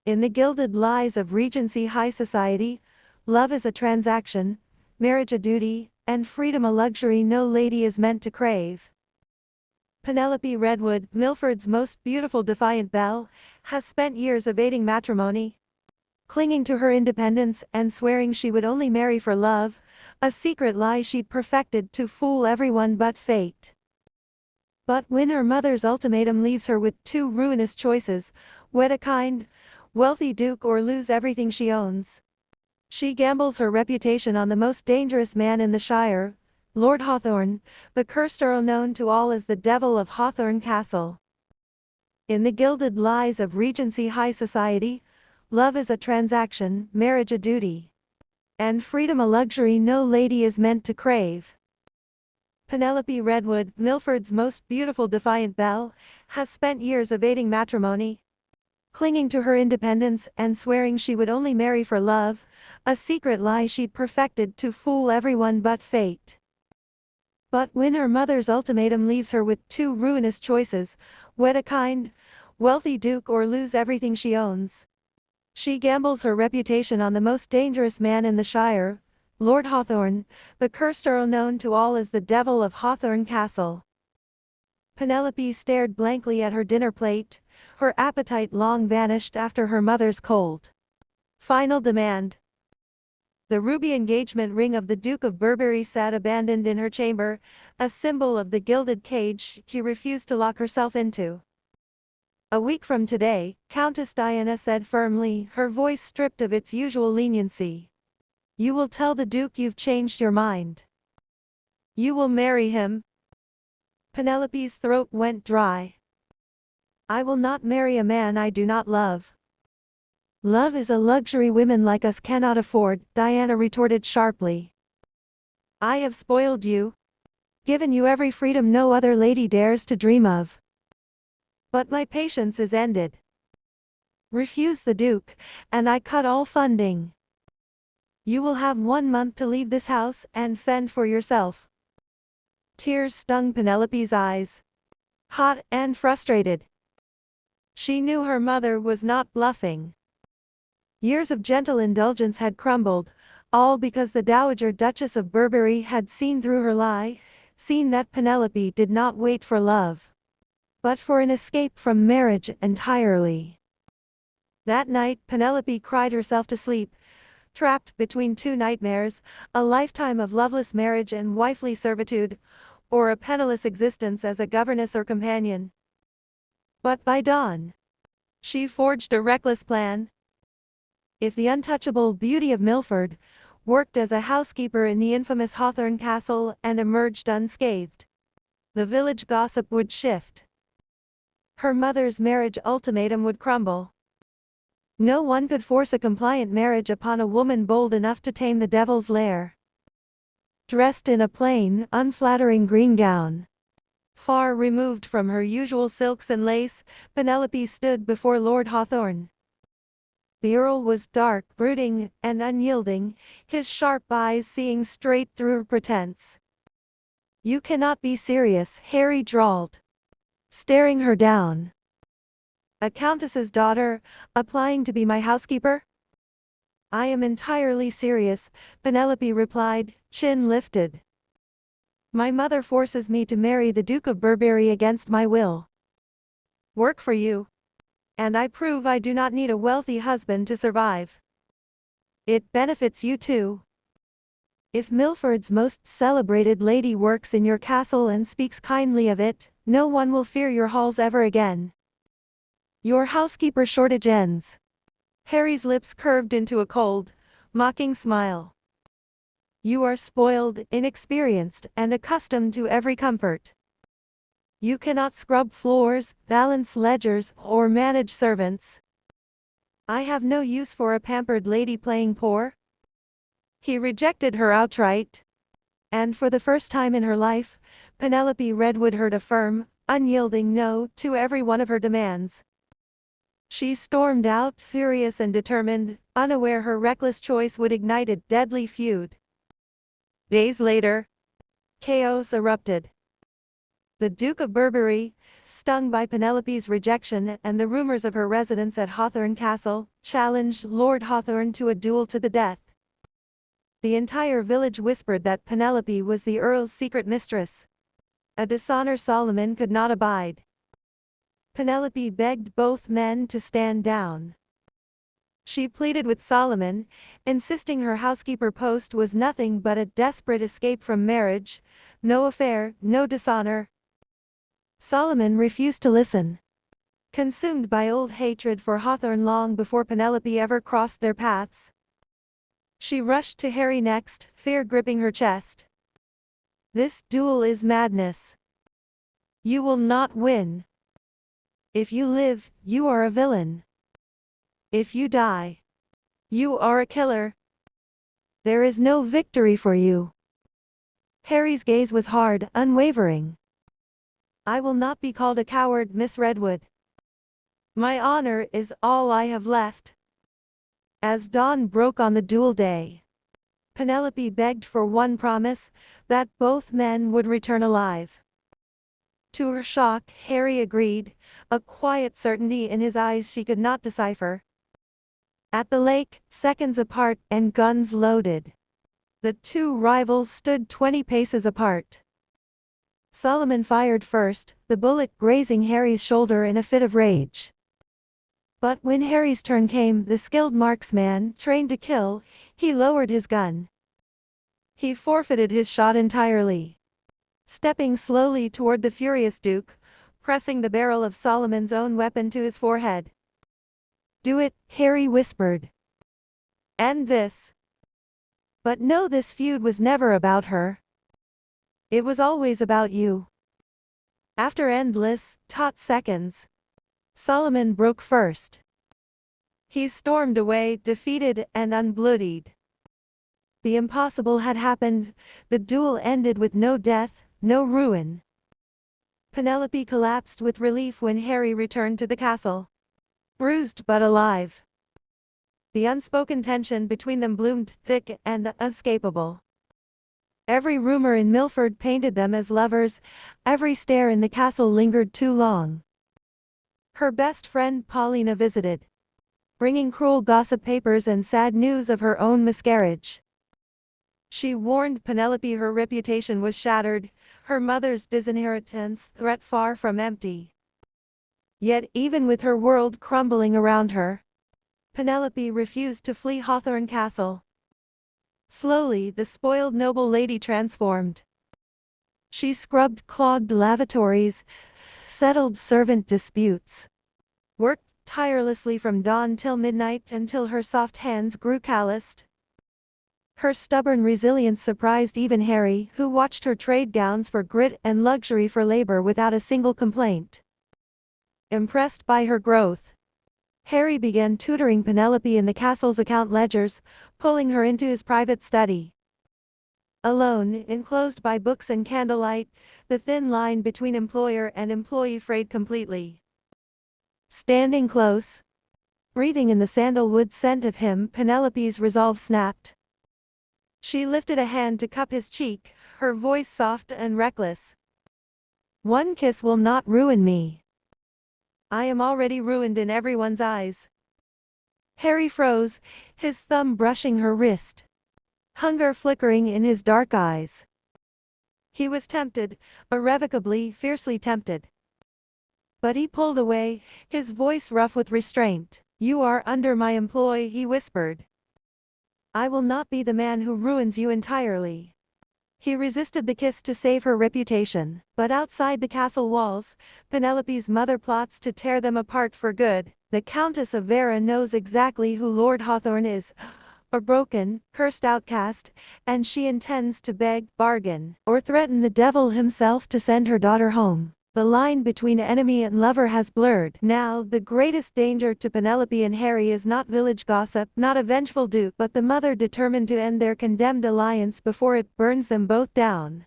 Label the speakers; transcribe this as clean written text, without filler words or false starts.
Speaker 1: In the gilded lies of Regency high society, love is a transaction, marriage a duty, and freedom a luxury no lady is meant to crave. Penelope Redwood, Milford's most beautiful defiant belle, has spent years evading matrimony, clinging to her independence and swearing she would only marry for love, a secret lie she'd perfected to fool everyone but fate. But when her mother's ultimatum leaves her with two ruinous choices, wed a kind, wealthy duke or lose everything she owns, she gambles her reputation on the most dangerous man in the Shire, Lord Hawthorne, the cursed earl known to all as the Devil of Hawthorne Castle. In the gilded lies of Regency high society, love is a transaction, marriage a duty, and freedom a luxury no lady is meant to crave. Penelope Redwood, Milford's most beautiful defiant belle, has spent years evading matrimony, clinging to her independence and swearing she would only marry for love, a secret lie she'd perfected to fool everyone but fate. But when her mother's ultimatum leaves her with two ruinous choices, wed a kind, wealthy duke or lose everything she owns, she gambles her reputation on the most dangerous man in the Shire, Lord Hawthorne, the cursed earl known to all as the Devil of Hawthorne Castle. Penelope stared blankly at her dinner plate, her appetite long vanished after her mother's cold, final demand. The ruby engagement ring of the Duke of Burberry sat abandoned in her chamber, a symbol of the gilded cage she refused to lock herself into. "A week from today," Countess Diana said firmly, her voice stripped of its usual leniency, "you will tell the Duke you've changed your mind. You will marry him." Penelope's throat went dry. "I will not marry a man I do not love." "Love is a luxury women like us cannot afford," Diana retorted sharply. "I have spoiled you, given you every freedom no other lady dares to dream of. But my patience is ended. Refuse the Duke, and I cut all funding. You will have 1 month to leave this house and fend for yourself." Tears stung Penelope's eyes, hot and frustrated. She knew her mother was not bluffing. Years of gentle indulgence had crumbled, all because the Dowager Duchess of Burberry had seen through her lie, seen that Penelope did not wait for love, but for an escape from marriage entirely. That night Penelope cried herself to sleep, trapped between two nightmares, a lifetime of loveless marriage and wifely servitude, or a penniless existence as a governess or companion. But by dawn, she forged a reckless plan. If the untouchable beauty of Milford worked as a housekeeper in the infamous Hawthorne Castle and emerged unscathed, the village gossip would shift. Her mother's marriage ultimatum would crumble. No one could force a compliant marriage upon a woman bold enough to tame the devil's lair. Dressed in a plain, unflattering green gown, far removed from her usual silks and lace, Penelope stood before Lord Hawthorne. The Earl was dark, brooding, and unyielding, his sharp eyes seeing straight through her pretense. "You cannot be serious," Harry drawled, staring her down. "A countess's daughter, applying to be my housekeeper?" "I am entirely serious," Penelope replied, chin lifted. "My mother forces me to marry the Duke of Burberry against my will. Work for you. And I prove I do not need a wealthy husband to survive. It benefits you too. If Milford's most celebrated lady works in your castle and speaks kindly of it, no one will fear your halls ever again. Your housekeeper shortage ends." Harry's lips curved into a cold, mocking smile. "You are spoiled, inexperienced, and accustomed to every comfort. You cannot scrub floors, balance ledgers, or manage servants. I have no use for a pampered lady playing poor." He rejected her outright. And for the first time in her life, Penelope Redwood heard a firm, unyielding no to every one of her demands. She stormed out, furious and determined, unaware her reckless choice would ignite a deadly feud. Days later, chaos erupted. The Duke of Burberry, stung by Penelope's rejection and the rumors of her residence at Hawthorne Castle, challenged Lord Hawthorne to a duel to the death. The entire village whispered that Penelope was the Earl's secret mistress, a dishonor Solomon could not abide. Penelope begged both men to stand down. She pleaded with Solomon, insisting her housekeeper post was nothing but a desperate escape from marriage, no affair, no dishonor. Solomon refused to listen. Consumed by old hatred for Hawthorne long before Penelope ever crossed their paths, she rushed to Harry next, fear gripping her chest. This duel is madness. You will not win. If you live, you are a villain. If you die, you are a killer. There is no victory for you. Harry's gaze was hard, unwavering. I will not be called a coward, Miss Redwood. My honor is all I have left. As dawn broke on the duel day, Penelope begged for one promise, that both men would return alive. To her shock, Harry agreed, a quiet certainty in his eyes she could not decipher. At the lake, seconds apart and guns loaded, the two rivals stood 20 paces apart. Solomon fired first, the bullet grazing Harry's shoulder in a fit of rage. But when Harry's turn came, the skilled marksman, trained to kill, he lowered his gun. He forfeited his shot entirely. Stepping slowly toward the furious Duke, pressing the barrel of Solomon's own weapon to his forehead. Do it, Harry whispered. End this. But no, this feud was never about her. It was always about you. After endless, taut seconds, Solomon broke first. He stormed away, defeated and unbloodied. The impossible had happened, the duel ended with no death, no ruin. Penelope collapsed with relief when Harry returned to the castle. Bruised but alive. The unspoken tension between them bloomed thick and unescapable. Every rumor in Milford painted them as lovers, every stare in the castle lingered too long. Her best friend Paulina visited, bringing cruel gossip papers and sad news of her own miscarriage. She warned Penelope her reputation was shattered, her mother's disinheritance threat far from empty. Yet even with her world crumbling around her, Penelope refused to flee Hawthorne Castle. Slowly the spoiled noble lady transformed. She scrubbed clogged lavatories, settled servant disputes, worked tirelessly from dawn till midnight until her soft hands grew calloused. Her stubborn resilience surprised even Harry, who watched her trade gowns for grit and luxury for labor without a single complaint. Impressed by her growth, Harry began tutoring Penelope in the castle's account ledgers, pulling her into his private study. Alone, enclosed by books and candlelight, the thin line between employer and employee frayed completely. Standing close, breathing in the sandalwood scent of him, Penelope's resolve snapped. She lifted a hand to cup his cheek, her voice soft and reckless. One kiss will not ruin me. I am already ruined in everyone's eyes. Harry froze, his thumb brushing her wrist, hunger flickering in his dark eyes. He was tempted, irrevocably, fiercely tempted. But he pulled away, his voice rough with restraint. You are under my employ, he whispered. I will not be the man who ruins you entirely. He resisted the kiss to save her reputation, but outside the castle walls, Penelope's mother plots to tear them apart for good. The Countess of Vera knows exactly who Lord Hawthorne is, a broken, cursed outcast, and she intends to beg, bargain, or threaten the devil himself to send her daughter home. The line between enemy and lover has blurred. Now, the greatest danger to Penelope and Harry is not village gossip, not a vengeful duke, but the mother determined to end their condemned alliance before it burns them both down.